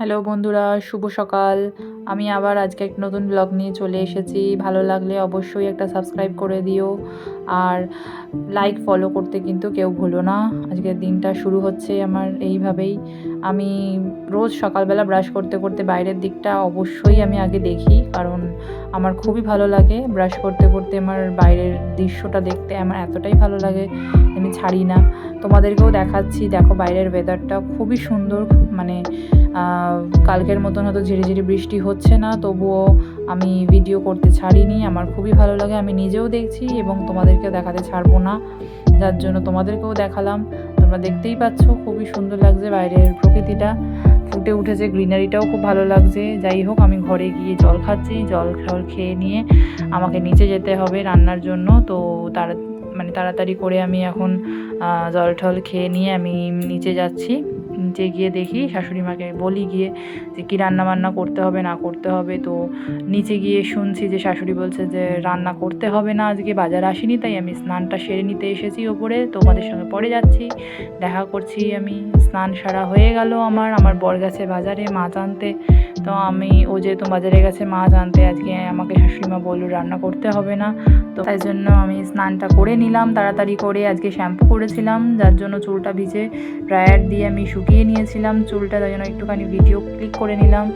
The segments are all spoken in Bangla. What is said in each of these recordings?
হ্যালো বন্ধুরা, শুভ সকাল। আমি আবার আজকে একটা নতুন ব্লগ নিয়ে চলে এসেছি। ভালো লাগলে অবশ্যই একটা সাবস্ক্রাইব করে দিও, আর লাইক ফলো করতে কিন্তু কেউ ভুলো না। আজকের দিনটা শুরু হচ্ছে আমার এইভাবেই। আমি রোজ সকালবেলা ব্রাশ করতে করতে বাইরের দিকটা অবশ্যই আমি আগে দেখি, কারণ আমার খুবই ভালো লাগে ব্রাশ করতে করতে আমার বাইরের দৃশ্যটা দেখতে। আমার এতটাই ভালো লাগে, আমি ছাড়ি না। তোমাদেরকেও দেখাচ্ছি, দেখো বাইরের ওয়েদারটা খুবই সুন্দর। মানে কালকের মতন হয়তো ঝিরিঝিরি বৃষ্টি হচ্ছে না, তবুও আমি ভিডিও করতে ছাড়িনি। আমার খুবই ভালো লাগে, আমি নিজেও দেখছি এবং তোমাদেরকেও দেখাতে ছাড়বো না, যার জন্য তোমাদেরকেও দেখালাম। তোমরা দেখতেই পাচ্ছ খুবই সুন্দর লাগছে বাইরের প্রকৃতিটা, ফুটে উঠেছে, গ্রিনারিটাও খুব ভালো লাগছে। যাই হোক, আমি ঘরে গিয়ে জল খাচ্ছি। জল খেয়ে নিয়ে আমাকে নিচে যেতে হবে রান্নার জন্য। তো তাড়াতাড়ি করে আমি এখন জল খেয়ে নিয়ে আমি নিচে যাচ্ছি। নিচে গিয়ে দেখি, শাশুড়ি মাকে বলি গিয়ে যে কী রান্না বান্না করতে হবে না করতে হবে। তো নিচে গিয়ে শুনছি যে শাশুড়ি বলছে যে রান্না করতে হবে না, আজকে বাজার আসিনি, তাই আমি স্নানটা সেরে নিতে এসেছি ওপরে, তোমাদের সঙ্গে পরে যাচ্ছি, দেখা করছি। আমি স্নান সারা হয়ে গেল আমার বর গেছে বাজারে মাছ আনতে। তো ও যেহেতু বাজারে গেছে মাছ আনতে, আজকে আমাকে শাশুড়ি মা বলল রান্না করতে হবে না। তো তাই জন্য আমি স্নানটা করে নিলাম তাড়াতাড়ি করে। আজকে শ্যাম্পু করেছিলাম, যার জন্য চুলটা ভিজে ড্রায়ার দিয়ে আমি শুকিয়ে নিয়েছিলাম চুলটা, তাই জন্য একটুখানি ভিডিও ক্লিক করে নিলাম।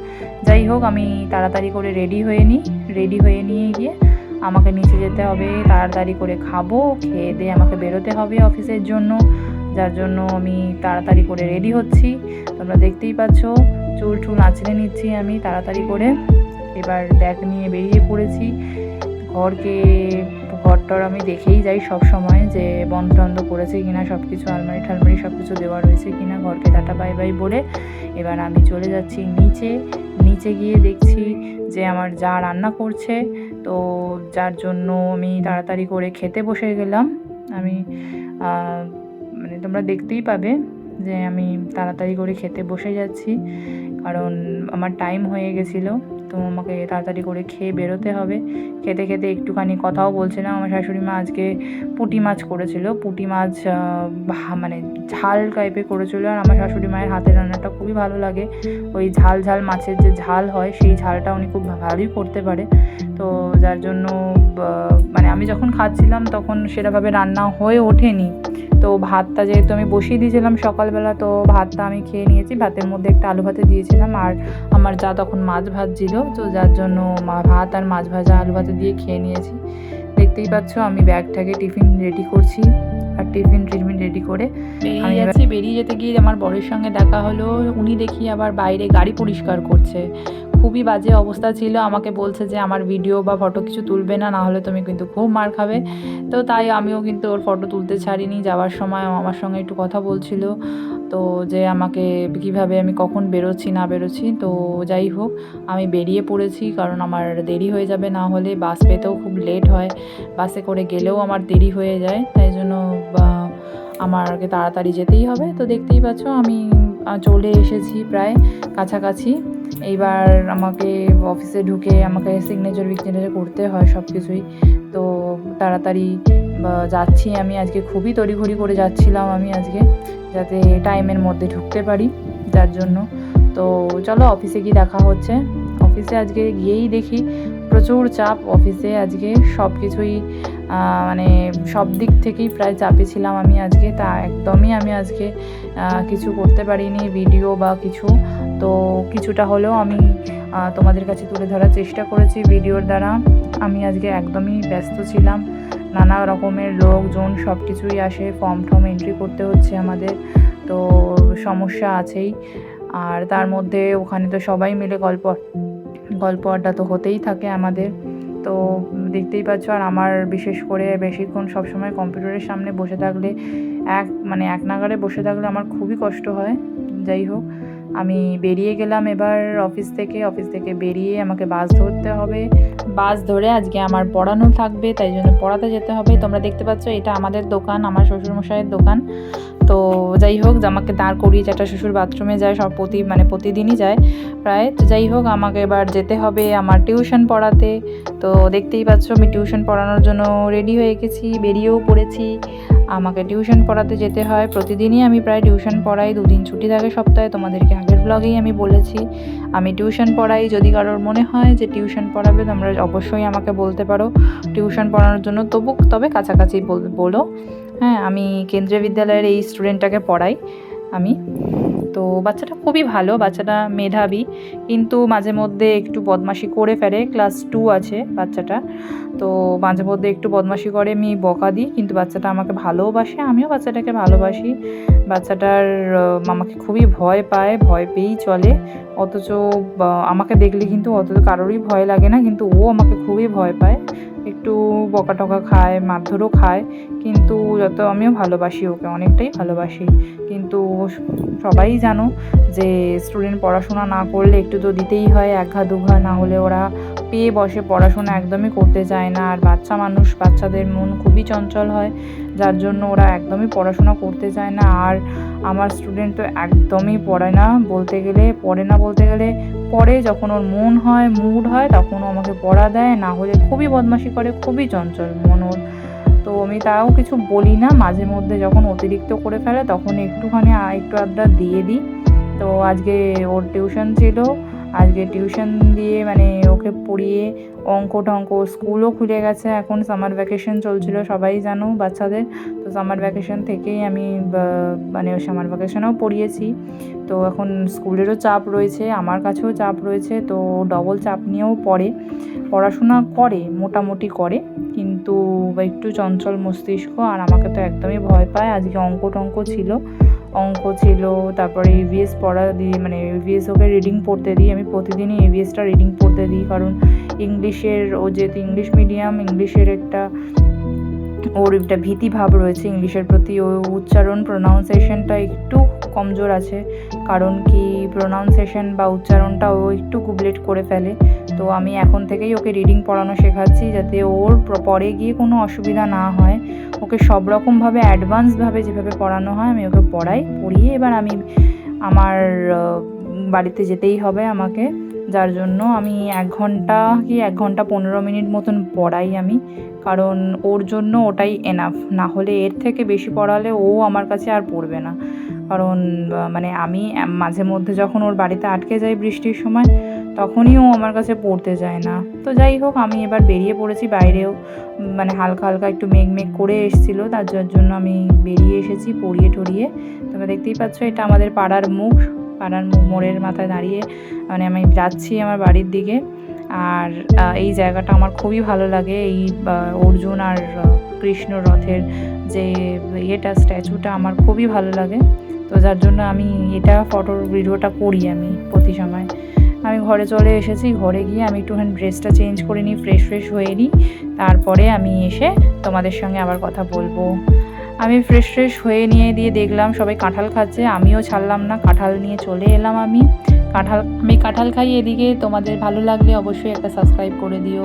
যাই হোক, আমি তাড়াতাড়ি করে রেডি হয়ে নিয়ে গিয়ে আমাকে নিচে যেতে হবে, তাড়াতাড়ি করে খাবো, খেয়ে দিয়ে আমাকে বেরোতে হবে অফিসের জন্য, যার জন্য আমি তাড়াতাড়ি করে রেডি হচ্ছি। তোমরা দেখতেই পাচ্ছ, চুল আঁচড়ে নিচ্ছি আমি তাড়াতাড়ি করে। এবার ব্যাগ নিয়ে বেরিয়ে পড়েছি। ঘরটার আমি দেখেই যাই সব সময় যে বন্ধ করেছে কিনা, সব কিছু আলমারি সব কিছু দেওয়া রয়েছে কিনা। ঘরকে টাটা বাই বাই বলে এবার আমি চলে যাচ্ছি নিচে গিয়ে দেখছি যে আমার যা রান্না করছে। তো যার জন্য আমি তাড়াতাড়ি করে খেতে বসে গেলাম। আমি তোমরা দেখতেই পাবে যে আমি তাড়াতাড়ি করে খেতে বসে যাচ্ছি, কারণ আমার টাইম হয়ে গেছিলো। তো আমাকে তাড়াতাড়ি করে খেয়ে বেরোতে হবে। খেতে খেতে একটুখানি কথাও বলছিলাম। আমার শাশুড়ি মা আজকে পুঁটি মাছ করেছিল, পুঁটি মাছ ঝাল টাইপের করেছিল। আর আমার শাশুড়ি মায়ের হাতের রান্নাটা খুবই ভালো লাগে। ওই ঝাল মাছের যে ঝাল হয়, সেই ঝালটা উনি খুব ভালোই করতে পারে। তো যার জন্য আমি যখন খাচ্ছিলাম তখন সেরকমভাবে রান্না হয়ে ওঠেনি। তো ভাতটা যেহেতু আমি বসিয়ে দিয়েছিলাম সকালবেলা, তো ভাতটা আমি খেয়ে নিয়েছি। ভাতের মধ্যে একটা আলু ভাতে দিয়েছিলাম, আর আমার যা তখন মাছ ভাজছিল, তো যার জন্য ভাত আর মাছ ভাজা আলু ভাতে দিয়ে খেয়ে নিয়েছি। দেখতেই পাচ্ছ আমি ব্যাগটাকে টিফিন রেডি করছি, আর টিফিন রেডি করে বেরিয়ে যেতে গিয়ে আমার বরের সঙ্গে দেখা হলো। উনি দেখি আবার বাইরে গাড়ি পরিষ্কার করছে। খুবই বাজে অবস্থা ছিল। আমাকে বলছে যে আমার ভিডিও বা ফটো কিছু তুলবে না, হলে তুমি কিন্তু খুব মার খাবে। তো তাই আমিও কিন্তু ওর ফটো তুলতে ছাড়িনি। যাওয়ার সময় আমার সঙ্গে একটু কথা বলছিল, তো যে আমাকে কীভাবে আমি কখন বেরোচ্ছি না বেরোচ্ছি। তো যাই হোক, আমি বেরিয়ে পড়েছি, কারণ আমার দেরি হয়ে যাবে, না হলে বাস পেতেও খুব লেট হয়, বাসে করে গেলেও আমার দেরি হয়ে যায়। তাই জন্য আমাকে তাড়াতাড়ি যেতেই হবে। তো দেখতেই পাচ্ছ আমি চলে এসেছি প্রায় কাছাকাছি। এইবার আমাকে অফিসে ঢুকে আমাকে সিগনেচার করতে হয় সব কিছুই। তো তাড়াতাড়ি যাচ্ছি আমি। আজকে খুবই তড়িঘড়ি করে যাচ্ছিলাম আমি আজকে, যাতে টাইমের মধ্যে ঢুকতে পারি, যার জন্য। তো চলো অফিসে গিয়ে দেখা হচ্ছে। অফিসে আজকে গিয়েই দেখি প্রচুর চাপ অফিসে আজকে, সব কিছুই সব দিক থেকেই প্রায় চাপে ছিলাম আমি আজকে। তা একদমই আমি আজকে কিছু করতে পারিনি ভিডিও বা কিছু। তো কিছুটা হলেও আমি তোমাদের কাছে তুলে ধরার চেষ্টা করেছি ভিডিওর দ্বারা। আমি আজকে একদমই ব্যস্ত ছিলাম, নানা রকমের লোকজন সব কিছুই আসে, ফর্ম এন্ট্রি করতে হচ্ছে আমাদের, তো সমস্যা আছেই। আর তার মধ্যে ওখানে তো সবাই মিলে গল্প আড্ডা তো হতেই থাকে আমাদের। তো দেখতেই পাচ্ছ, আর আমার বিশেষ করে বেশিক্ষণ সবসময় কম্পিউটারের সামনে বসে থাকলে এক নাগাড়ে বসে থাকলে আমার খুবই কষ্ট হয়। যাই হোক, আমি বেরিয়ে গেলাম এবার অফিস থেকে বেরিয়ে আমাকে বাস ধরতে হবে। বাস ধরে আজকে আমার পড়ানো থাকবে, তাই জন্য পড়াতে যেতে হবে। তোমরা দেখতে পাচ্ছ এটা আমাদের দোকান, আমার শ্বশুরমশাইয়ের দোকান। তো যাই হোক, আমাকে দাঁড় করিয়ে জ্যাঠা শ্বশুর বাথরুমে যায় সব প্রতিদিনই যায় প্রায়। তো যাই হোক, আমাকে এবার যেতে হবে আমার টিউশন পড়াতে। তো দেখতেই পাচ্ছ আমি টিউশন পড়ানোর জন্য রেডি হয়ে গেছি, বেরিয়েও পড়েছি। আমাকে টিউশন পড়াতে যেতে হয়, প্রতিদিনই আমি প্রায় টিউশন পড়াই, 2 দিন ছুটি থাকে সপ্তাহে। তোমাদেরকে আগের ব্লগেই আমি বলেছি আমি টিউশন পড়াই। যদি কারোর মনে হয় যে টিউশন পড়াবে তোমরা অবশ্যই আমাকে বলতে পারো টিউশন পড়ানোর জন্য, তবে কাছাকাছি বলো। হ্যাঁ, আমি কেন্দ্রীয় বিদ্যালয়ের এই স্টুডেন্টটাকে পড়াই আমি। তো বাচ্চাটা খুবই ভালো, বাচ্চাটা মেধাবী, কিন্তু মাঝে মধ্যে একটু বদমাশি করে ফেলে। ক্লাস 2 আছে বাচ্চাটা, তো মাঝে মধ্যে একটু বদমাশি করে, আমি বকা দিই, কিন্তু বাচ্চাটা আমাকে ভালোবাসে, আমিও বাচ্চাটাকে ভালোবাসি। বাচ্চাটার আমাকে খুবই ভয় পায়, ভয় পেয়েই চলে। অথচ আমাকে দেখলে কিন্তু অথচ কারোরই ভয় লাগে না, কিন্তু ও আমাকে খুবই ভয় পায়। একটু বকা টকা খায়, মারধরও খায়, কিন্তু আমিও ভালোবাসি ওকে, অনেকটাই ভালোবাসি। কিন্তু সবাই জানো যে স্টুডেন্ট পড়াশোনা না করলে একটু তো দিতেই হয়, 1 ঘা 2 ঘা, না হলে ওরা পেয়ে বসে, পড়াশোনা একদমই করতে চায় না। আর বাচ্চা মানুষ, বাচ্চাদের মন খুবই চঞ্চল হয়, যার জন্য ওরা একদমই পড়াশোনা করতে চায় না। আর আমার স্টুডেন্ট তো একদমই পড়ে না বলতে গেলে, পড়ে যখন ওর মন হয়, মুড হয়, তখন ও আমাকে পড়া দেয়, না হলে খুবই বদমাশি করে, খুবই চঞ্চল মন ওর। তো আমি তাও কিছু বলি না, মাঝে মধ্যে যখন অতিরিক্ত করে ফেলে তখন একটুখানি একটু আধটা দিয়ে দিই। তো আজকে ওর টিউশন ছিল, আজকে টিউশন দিয়ে ওকে পড়িয়ে অঙ্ক টঙ্ক, স্কুলও খুলে গেছে এখন, সামার ভ্যাকেশন চলছিল সবাই জানো বাচ্চাদের। তো সামার ভ্যাকেশন থেকেই আমি সামার ভ্যাকেশনেও পড়িয়েছি। তো এখন স্কুলেরও চাপ রয়েছে, আমার কাছেও চাপ রয়েছে, তো ডবল চাপ নিয়েও পড়াশোনা করে, মোটামুটি করে, কিন্তু একটু চঞ্চল মস্তিষ্ক। আর আমাকে তো একদমই ভয় পায়। আজকে অঙ্ক ছিল, তারপরে EVS পড়া দিই, EVS ওকে রিডিং পড়তে দিই। আমি প্রতিদিনই EVSটা রিডিং পড়তে দিই, কারণ ইংলিশের, ও যেহেতু ইংলিশ মিডিয়াম, ইংলিশের ওর একটা ভীতিভাব রয়েছে ইংলিশের প্রতি। ও উচ্চারণ, প্রোনাউন্সিয়েশনটা একটু কমজোর আছে, কারণ কি প্রোনাউন্সিয়েশন বা উচ্চারণটা ও একটু গুবলেট করে ফেলে। তো আমি এখন থেকেই ওকে রিডিং পড়ানো শেখাচ্ছি, যাতে ওর পরে গিয়ে কোনো অসুবিধা না হয়। ওকে সব রকমভাবে অ্যাডভান্সভাবে যেভাবে পড়ানো হয় আমি ওকে পড়িয়ে এবার আমি আমার বাড়িতে যেতেই হবে আমাকে, যার জন্য আমি 1 ঘন্টা কি 1 ঘন্টা 15 মিনিট মতন পড়াই আমি, কারণ ওর জন্য ওটাই এনাফ। না হলে এর থেকে বেশি পড়ালে ও আমার কাছে আর পড়বে না। কারণ আমি মাঝে মধ্যে যখন ওর বাড়িতে আটকে যাই বৃষ্টির সময়, তখনই ও আমার কাছে পড়তে যায় না। তো যাই হোক, আমি এবার বেরিয়ে পড়েছি, বাইরেও হালকা হালকা একটু মেঘ করে এসেছিলো, তার জন্য আমি বেরিয়ে এসেছি পড়িয়ে টড়িয়ে। তোমরা দেখতেই পাচ্ছ, এটা আমাদের পাড়ার মোড়ের মাথায় দাঁড়িয়ে আমি যাচ্ছি আমার বাড়ির দিকে। আর এই জায়গাটা আমার খুবই ভালো লাগে, এই অর্জুন আর কৃষ্ণ রথের যে স্ট্যাচুটা আমার খুবই ভালো লাগে। তো যার জন্য আমি এটা ভিডিওটা করি আমি প্রতি সময়। আমি ঘরে চলে এসেছি, ঘরে গিয়ে আমি একটুখানি ড্রেসটা চেঞ্জ করে নিই, ফ্রেশ হয়ে নিই, তারপরে আমি এসে তোমাদের সঙ্গে আবার কথা বলবো। আমি ফ্রেশ হয়ে নিয়ে দিয়ে দেখলাম সবাই কাঁঠাল খাচ্ছে, আমিও ছাড়লাম না, কাঁঠাল নিয়ে চলে এলাম। আমি কাঁঠাল খাই এদিকে। তোমাদের ভালো লাগলে অবশ্যই একটা সাবস্ক্রাইব করে দিও।